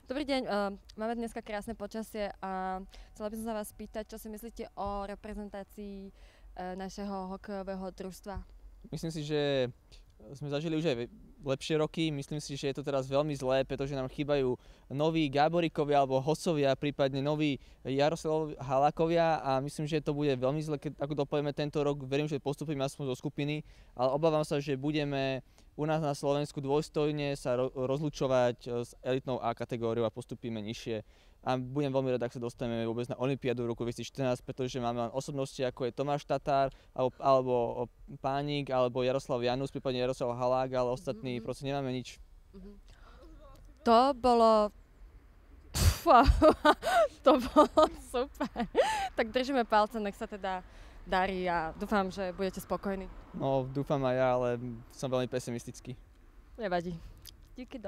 Dobrý deň, máme dneska krásne počasie a chcela by som sa vás spýtať, čo si myslíte o reprezentácii našeho hokejového družstva? Myslím si, že sme zažili už aj lepšie roky. Myslím si, že je to teraz veľmi zlé, pretože nám chýbajú noví Gáborikovia alebo Hosovia, prípadne noví Jaroslav Halákovia a myslím, že to bude veľmi zle, ako doplníme tento rok. Verím, že postupíme aspoň zo skupiny, ale obávam sa, že budeme u nás na Slovensku dôstojne sa rozlučovať s elitnou A kategóriou a postupíme nižšie. A budem veľmi rád, ak sa dostaneme vôbec na Olympiádu v roku 2014, pretože máme osobnosti ako je Tomáš Tatár, alebo Pánik, alebo Jaroslav Janus, prípadne Jaroslav Halák, ale ostatní proste nemáme nič. To bolo... to bolo super. Tak držíme palce, nech sa teda darí a dúfam, že budete spokojní. No, dúfam aj ja, ale som veľmi pesimistický. Nevadí. Díky.